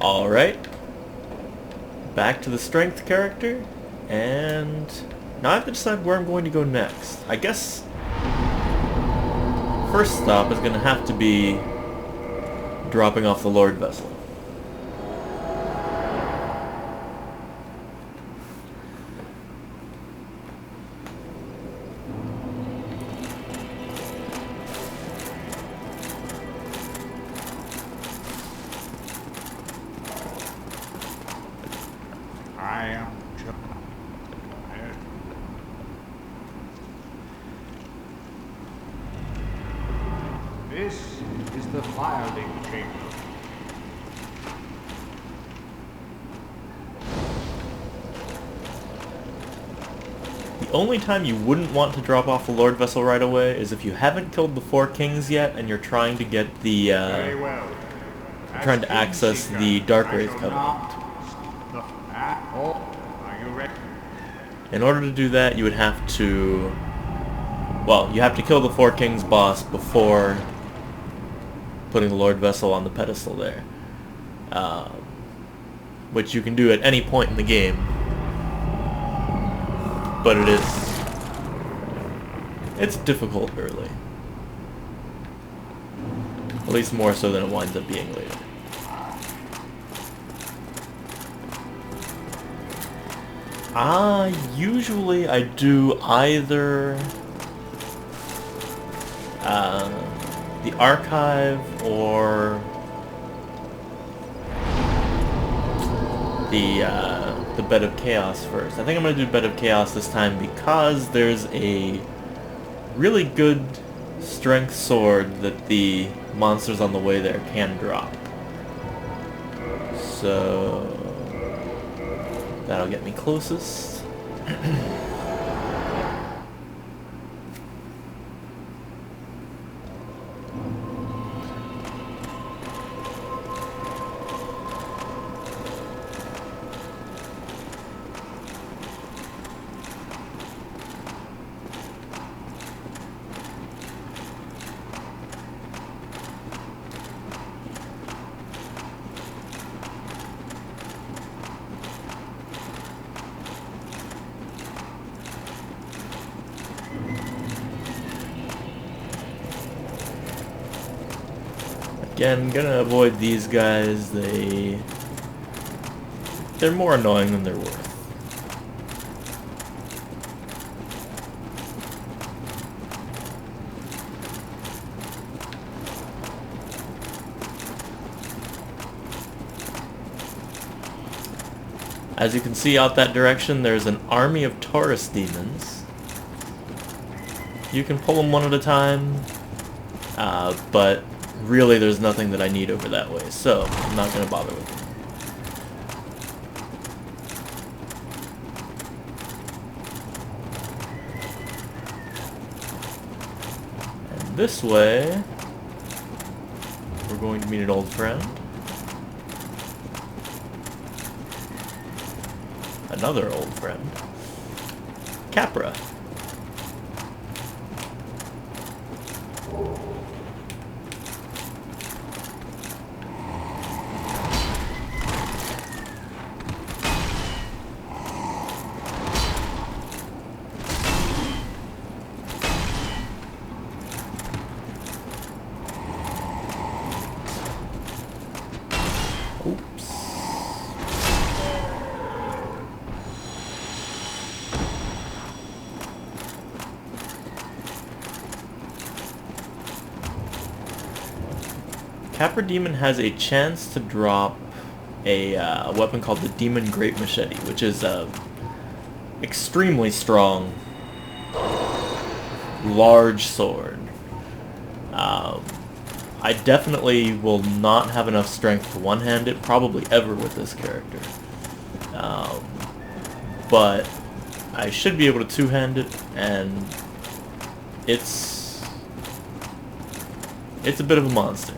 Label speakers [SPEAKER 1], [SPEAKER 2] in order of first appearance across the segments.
[SPEAKER 1] Alright. Back to the strength character. And now I have to decide where I'm going to go next. I guess first stop is going to have to be dropping off the Lord Vessel.
[SPEAKER 2] I am This is the filing chamber.
[SPEAKER 1] The only time you wouldn't want to drop off the Lord Vessel right away is if you haven't killed the 4 kings yet and you're trying to get the,
[SPEAKER 2] Very well.
[SPEAKER 1] trying to access the Dark Wraith Covenant.
[SPEAKER 2] Are you ready?
[SPEAKER 1] In order to do that, you would have to... Well, you have to kill the 4 kings boss before putting the Lord Vessel on the pedestal there. Which you can do at any point in the game. But it's difficult early. At least more so than it winds up being later. Usually I do either the archive or the Bed of Chaos first. I think I'm going to do Bed of Chaos this time because there's a really good strength sword that the monsters on the way there can drop. So that'll get me closest. Again, gonna avoid these guys. They're more annoying than they're worth. As you can see out that direction, there's an army of Taurus demons. You can pull them one at a time, but really there's nothing that I need over that way, so I'm not going to bother with them. And this way, we're going to meet an old friend. Another old friend. Capra. Oops. Capra Demon has a chance to drop a weapon called the Demon Great Machete, which is a extremely strong, large sword. I definitely will not have enough strength to one-hand it, probably ever with this character. But I should be able to two-hand it, and it's a bit of a monster.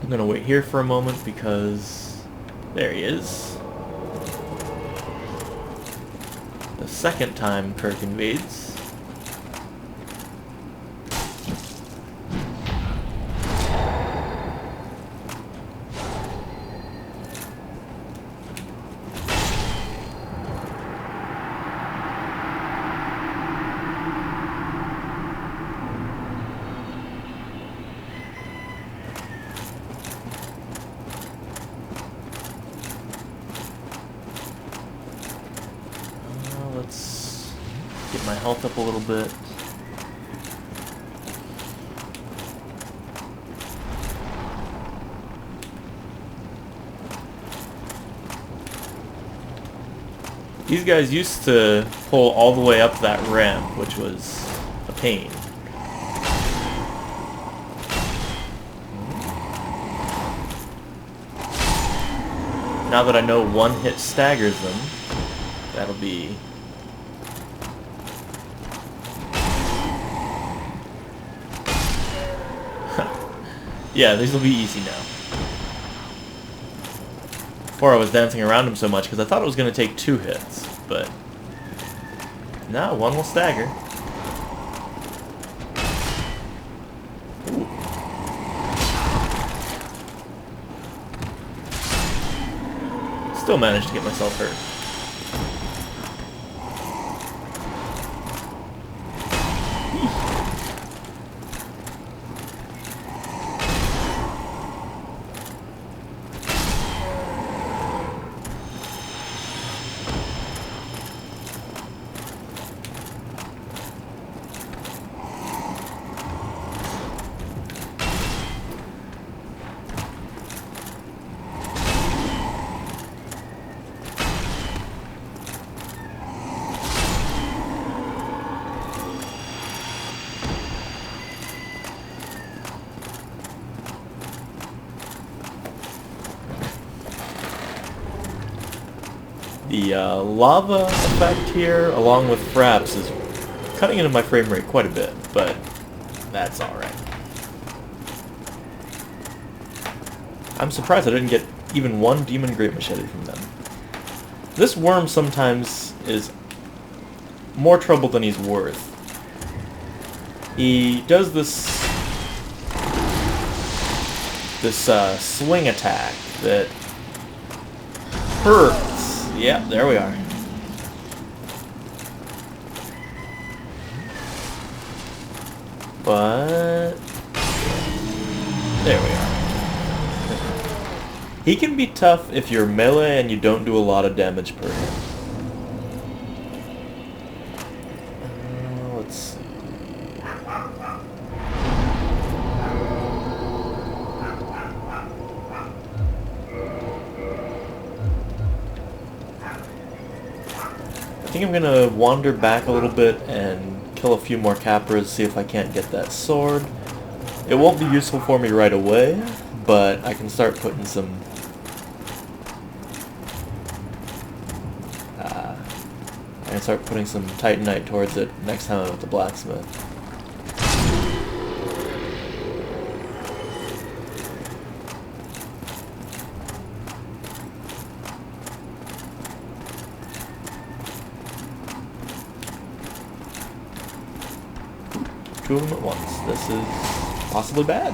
[SPEAKER 1] I'm gonna wait here for a moment because there he is. The second time Kirk invades. Get my health up a little bit. These guys used to pull all the way up that ramp, which was a pain. Now that I know one hit staggers them, that'll be... Yeah, these will be easy now. Before I was dancing around him so much because I thought it was going to take 2 hits, but no, one will stagger. Ooh. Still managed to get myself hurt. The lava effect here, along with fraps, is cutting into my frame rate quite a bit, but that's alright. I'm surprised I didn't get even one Demon Great Machete from them. This worm sometimes is more trouble than he's worth. He does this swing attack that hurts. Yep, there we are. But there we are. He can be tough if you're melee and you don't do a lot of damage per hit. Let's see. I think I'm gonna wander back a little bit and kill a few more Capras, see if I can't get that sword. It won't be useful for me right away, but I can start putting some Titanite towards it next time I'm at the blacksmith. Two of them at once. This is possibly bad.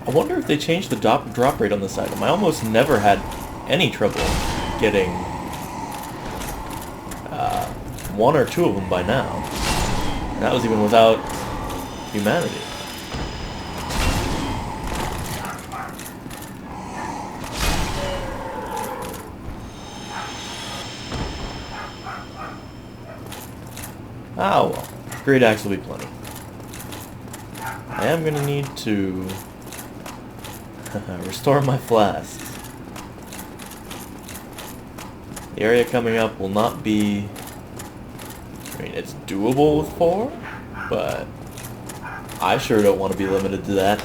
[SPEAKER 1] I wonder if they changed the drop rate on this item. I almost never had any trouble getting 1 or 2 of them by now. And that was even without humanity. Ah well, Great Axe will be plenty. I am going to need to restore my flasks. The area coming up will not be... I mean, it's doable with 4, but I sure don't want to be limited to that.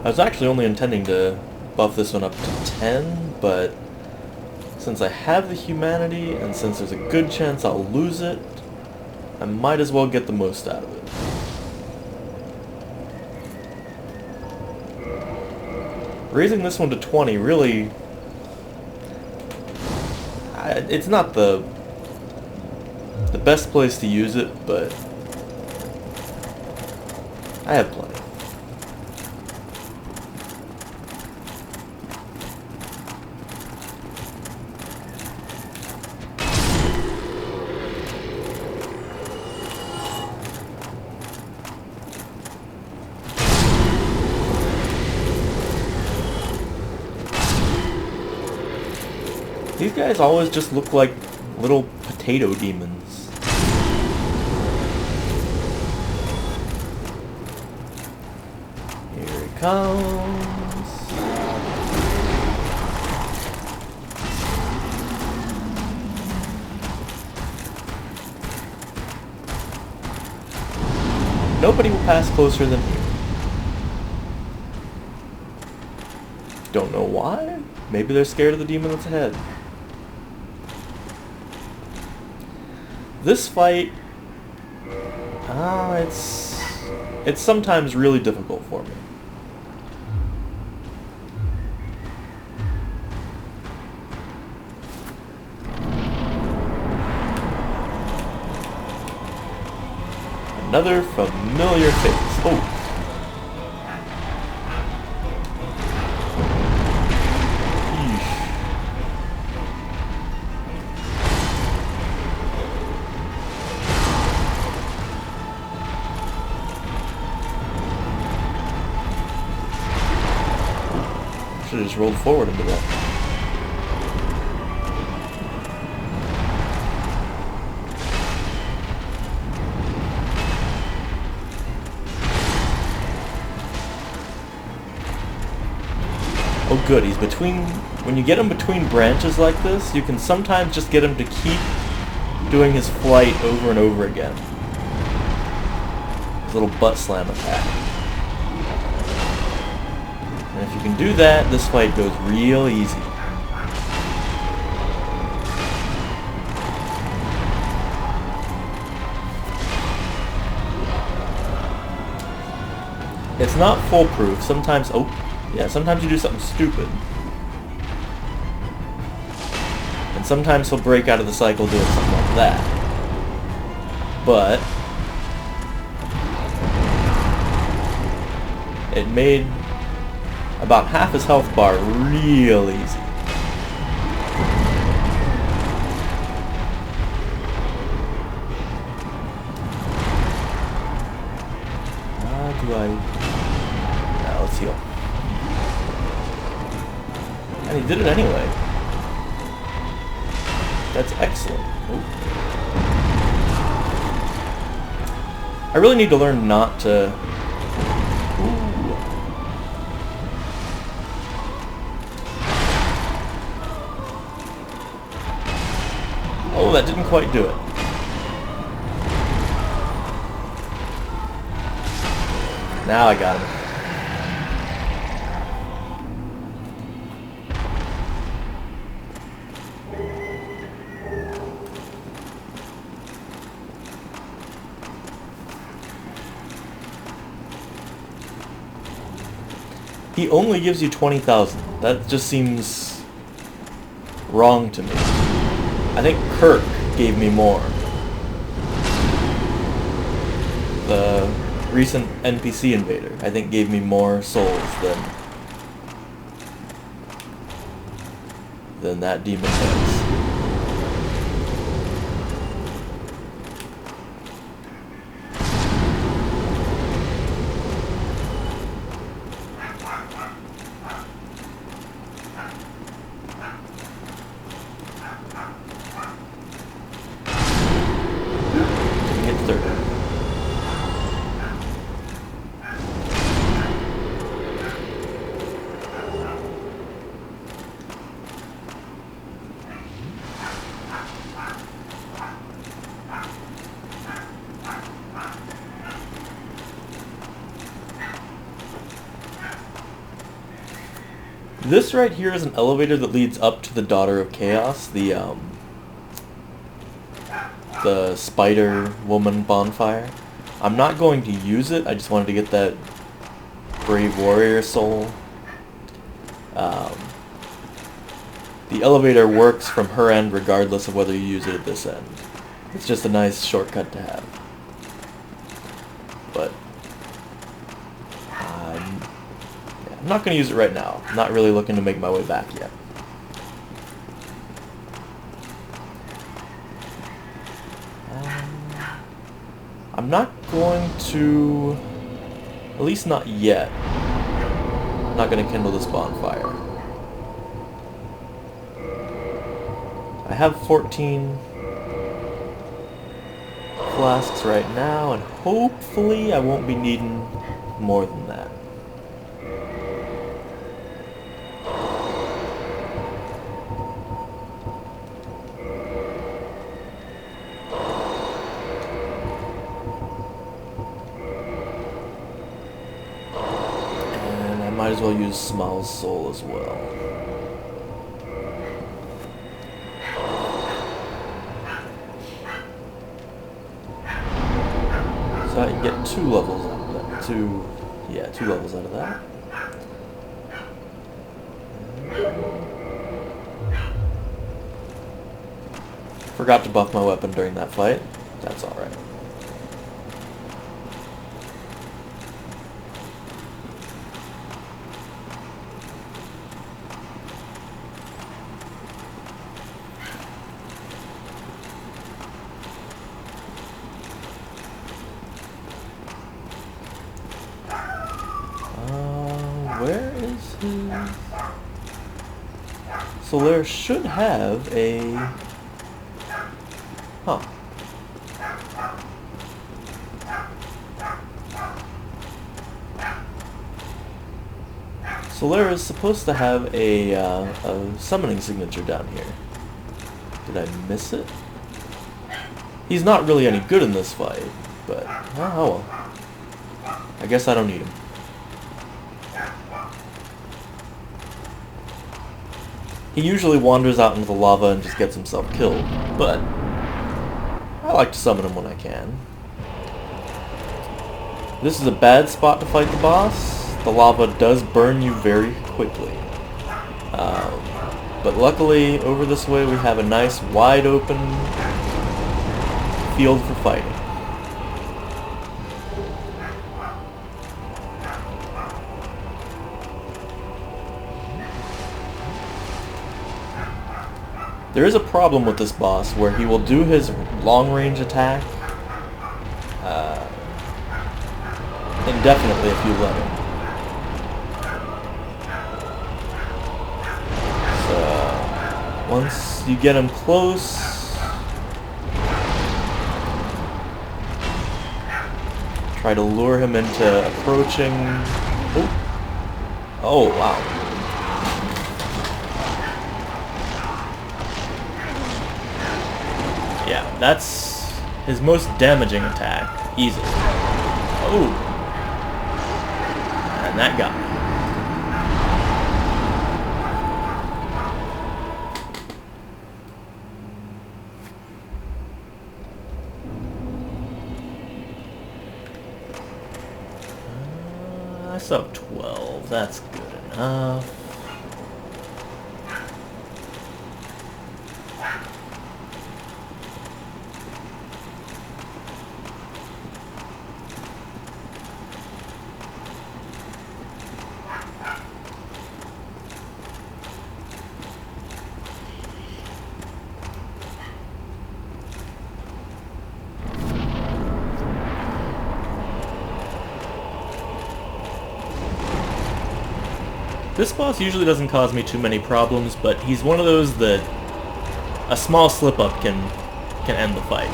[SPEAKER 1] I was actually only intending to buff this one up to 10, but since I have the humanity, and since there's a good chance I'll lose it, I might as well get the most out of it. Raising this one to 20 really... it's not the best place to use it, but I have plenty. These guys always just look like little potato demons. Here he comes. Nobody will pass closer than me. Don't know why. Maybe they're scared of the demon that's ahead. This fight, it's sometimes really difficult for me. Another familiar face. Oh. Should have just rolled forward into that. Oh good, he's between... When you get him between branches like this, you can sometimes just get him to keep doing his flight over and over again. His little butt slam attack. And if you can do that, this fight goes real easy. It's not foolproof. Sometimes, sometimes you do something stupid. And sometimes he'll break out of the cycle doing something like that. But it made about half his health bar real easy. Now let's heal. And he did it anyway. That's excellent. Ooh. I really need to learn not to... Oh, that didn't quite do it. Now I got him. He only gives you 20,000. That just seems wrong to me. I think Kirk gave me more. The recent NPC invader, I think, gave me more souls than that demon does. This right here is an elevator that leads up to the Daughter of Chaos, the spider woman bonfire. I'm not going to use it, I just wanted to get that brave warrior soul. The elevator works from her end regardless of whether you use it at this end. It's just a nice shortcut to have. But I'm not going to use it right now. I'm not really looking to make my way back yet. I'm not going to, at least not yet, I'm not going to kindle this bonfire. I have 14 flasks right now, and hopefully I won't be needing more than that. And I might as well use Small's soul as well. So I can get 2 levels out of that. 2 levels out of that. Forgot to buff my weapon during that fight. That's alright. Where is his... Solaire should have a... Huh. Solaire is supposed to have a summoning signature down here. Did I miss it? He's not really any good in this fight, but oh well. I guess I don't need him. He usually wanders out into the lava and just gets himself killed, but I like to summon him when I can. This is a bad spot to fight the boss. The lava does burn you very quickly. But luckily, over this way we have a nice wide open field for fighting. There is a problem with this boss where he will do his long-range attack indefinitely if you let him. So once you get him close, try to lure him into approaching. Oh wow. Yeah, that's his most damaging attack, easily. Oh! And that got me. I still have 12, that's good enough. This boss usually doesn't cause me too many problems, but he's one of those that a small slip-up can end the fight.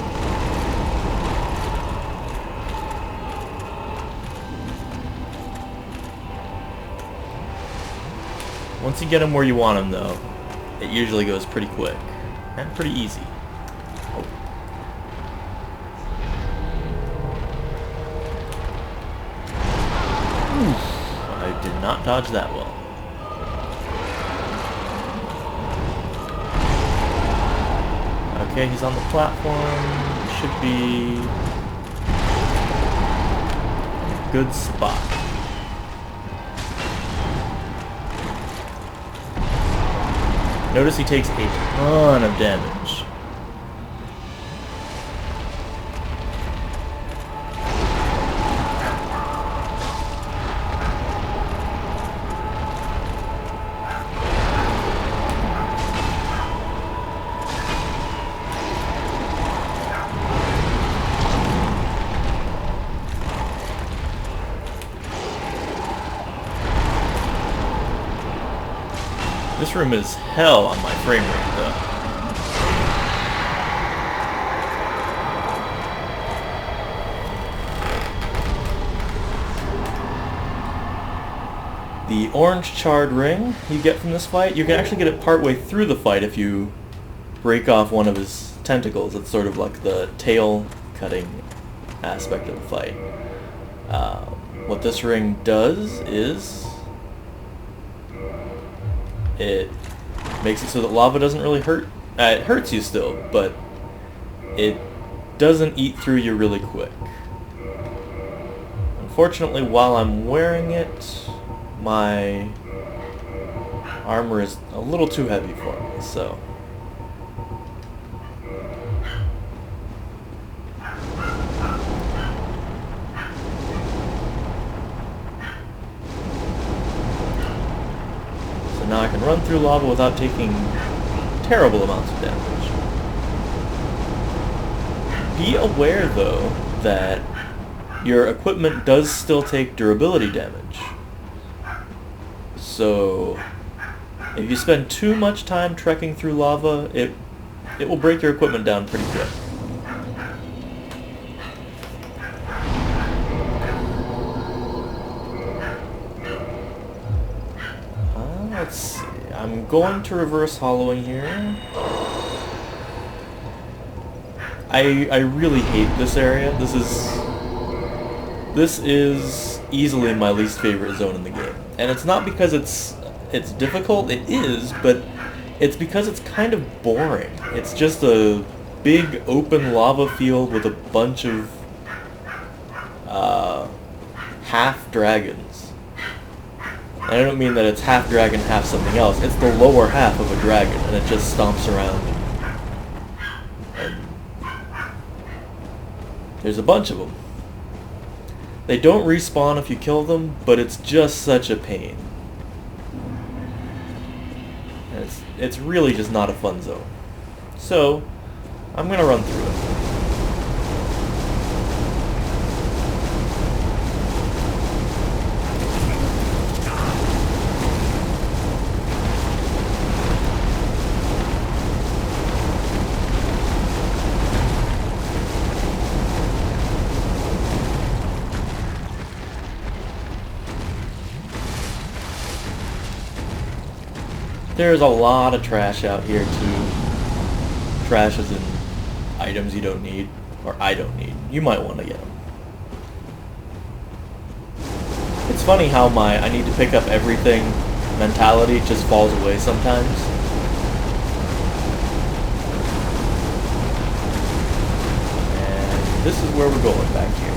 [SPEAKER 1] Once you get him where you want him, though, it usually goes pretty quick and pretty easy. I did not dodge that well. Okay, he's on the platform. Should be a good spot. Notice he takes a ton of damage. This room is hell on my frame rate, though. The orange charred ring you get from this fight, you can actually get it partway through the fight if you break off one of his tentacles. It's sort of like the tail cutting aspect of the fight. What this ring does is it makes it so that lava doesn't really hurt. It hurts you still, but it doesn't eat through you really quick. Unfortunately, while I'm wearing it, my armor is a little too heavy for me, so... Now I can run through lava without taking terrible amounts of damage. Be aware, though, that your equipment does still take durability damage. So, if you spend too much time trekking through lava, it will break your equipment down pretty quick. Let's see. I'm going to reverse hollowing here. I really hate this area. This is easily my least favorite zone in the game. And it's not because it's difficult, it is, but it's because it's kind of boring. It's just a big open lava field with a bunch of half dragons. And I don't mean that it's half dragon, half something else. It's the lower half of a dragon, and it just stomps around. And there's a bunch of them. They don't respawn if you kill them, but it's just such a pain. And it's really just not a fun zone. So, I'm gonna run through it. There's a lot of trash out here too. Trash is in items you don't need, or I don't need. You might want to get them. It's funny how my I need to pick up everything mentality just falls away sometimes. And this is where we're going back here.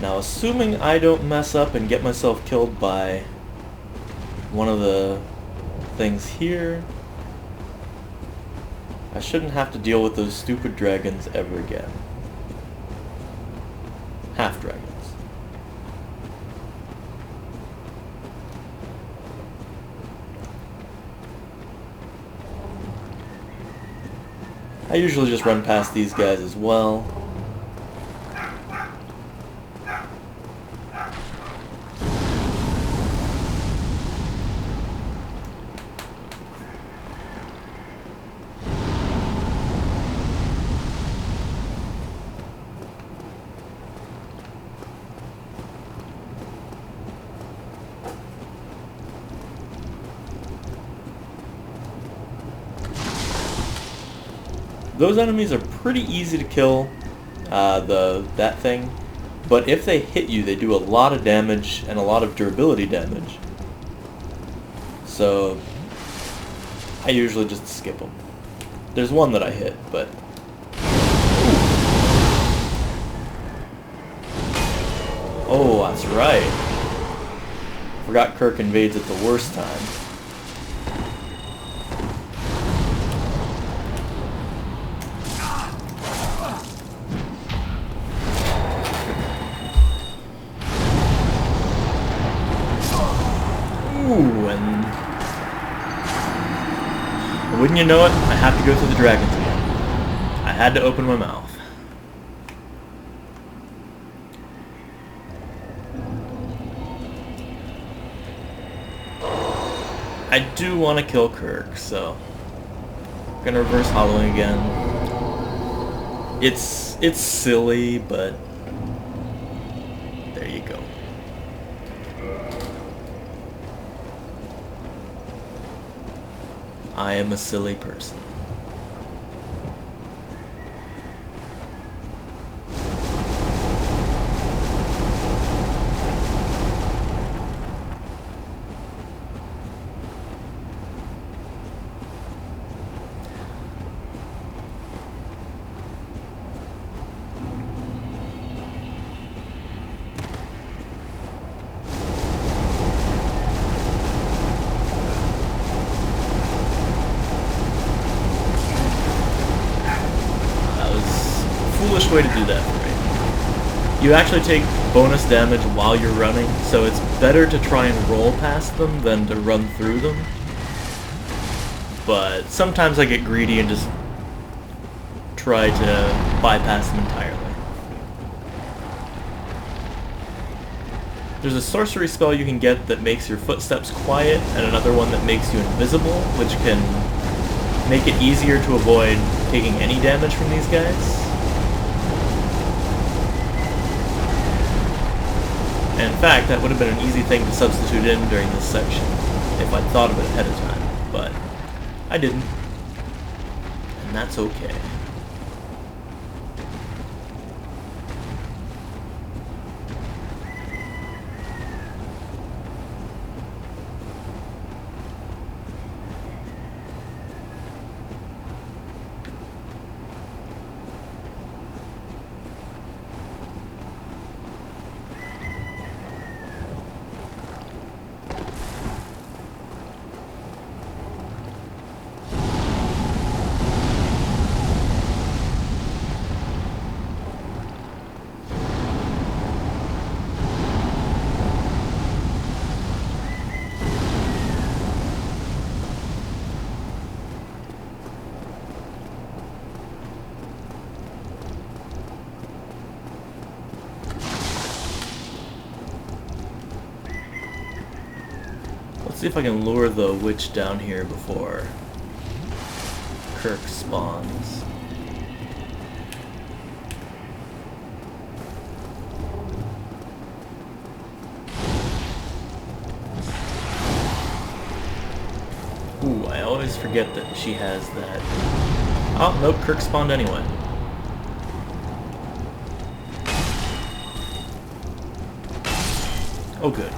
[SPEAKER 1] Now, assuming I don't mess up and get myself killed by one of the things here, I shouldn't have to deal with those stupid dragons ever again. Half dragons. I usually just run past these guys as well. Those enemies are pretty easy to kill, that thing, but if they hit you, they do a lot of damage and a lot of durability damage. so I usually just skip them. There's one that I hit, but... Oh, that's right. Forgot Kirk invades at the worst time. Ooh, and wouldn't you know it, I have to go through the dragons again. I had to open my mouth. I do want to kill Kirk, so I'm gonna reverse hollowing again. It's silly, but there you go. I am a silly person. Foolish way to do that for me. You actually take bonus damage while you're running, so it's better to try and roll past them than to run through them. But sometimes I get greedy and just try to bypass them entirely. There's a sorcery spell you can get that makes your footsteps quiet, and another one that makes you invisible, which can make it easier to avoid taking any damage from these guys. In fact, that would have been an easy thing to substitute in during this section, if I'd thought of it ahead of time, but I didn't, and that's okay. Let's see if I can lure the witch down here before Kirk spawns. Ooh, I always forget that she has that. Oh, nope, Kirk spawned anyway. Oh, good.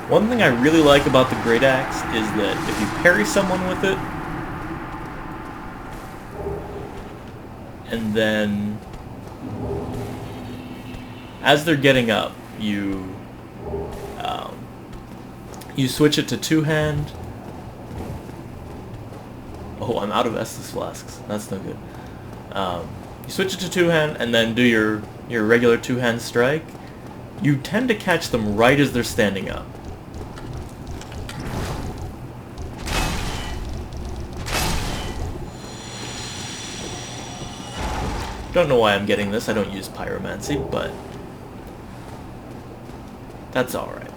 [SPEAKER 1] One thing I really like about the Great Axe is that if you parry someone with it, and then as they're getting up, you switch it to two-hand. Oh, I'm out of Estus flasks. That's no good. You switch it to two-hand and then do your regular two-hand strike. You tend to catch them right as they're standing up. Don't know why I'm getting this. I don't use pyromancy, but that's alright.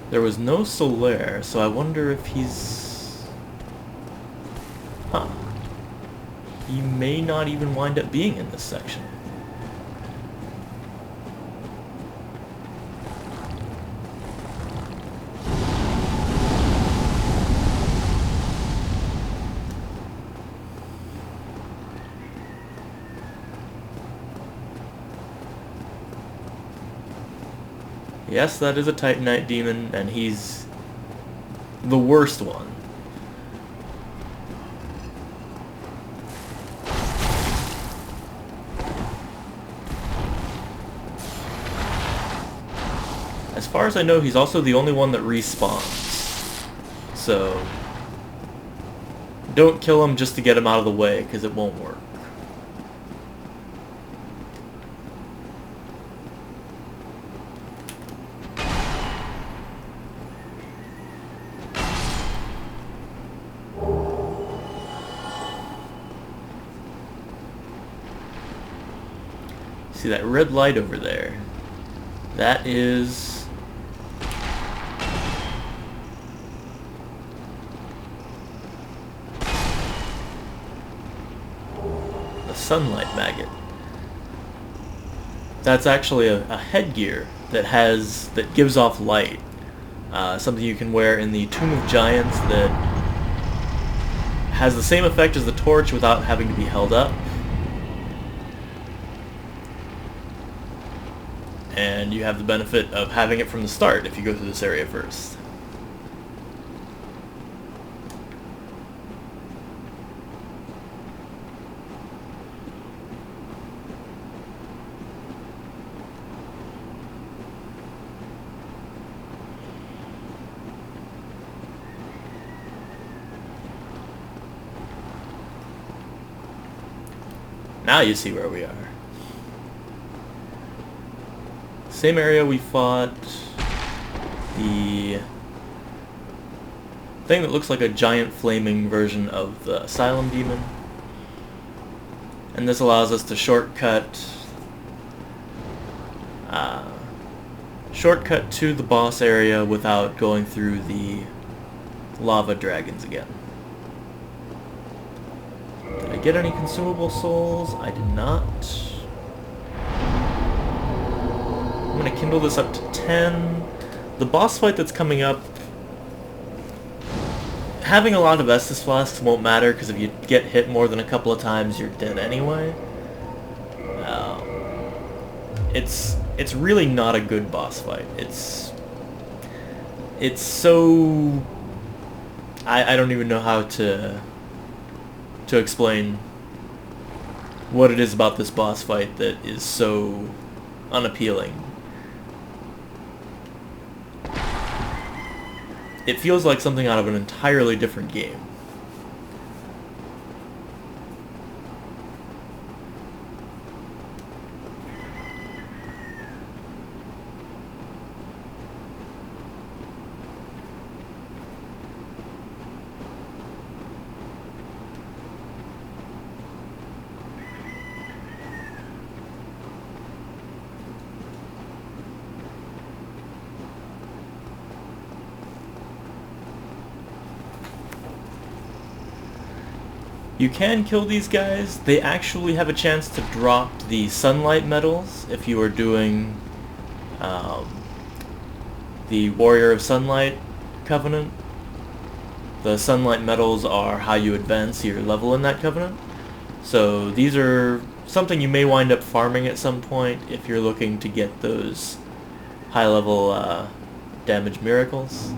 [SPEAKER 1] There was no Solaire, so I wonder if he's... Huh. He may not even wind up being in this section. Yes, that is a Titanite demon, and he's the worst one. As far as I know, he's also the only one that respawns. So, don't kill him just to get him out of the way, because it won't work. See that red light over there? That is... the sunlight maggot. That's actually a headgear that gives off light. Something you can wear in the Tomb of Giants that has the same effect as the torch without having to be held up. And you have the benefit of having it from the start if you go through this area first. Now you see where we are. Same area we fought the thing that looks like a giant flaming version of the Asylum Demon. And this allows us to shortcut to the boss area without going through the lava dragons again. Did I get any consumable souls? I did not. I'm going to kindle this up to 10. The boss fight that's coming up, having a lot of Estus Flasks won't matter, because if you get hit more than a couple of times, you're dead anyway. It's really not a good boss fight. It's so... I don't even know how to explain what it is about this boss fight that is so unappealing. It feels like something out of an entirely different game. You can kill these guys. They actually have a chance to drop the sunlight medals if you are doing the Warrior of Sunlight Covenant. The sunlight medals are how you advance your level in that covenant. So these are something you may wind up farming at some point if you're looking to get those high level damage miracles.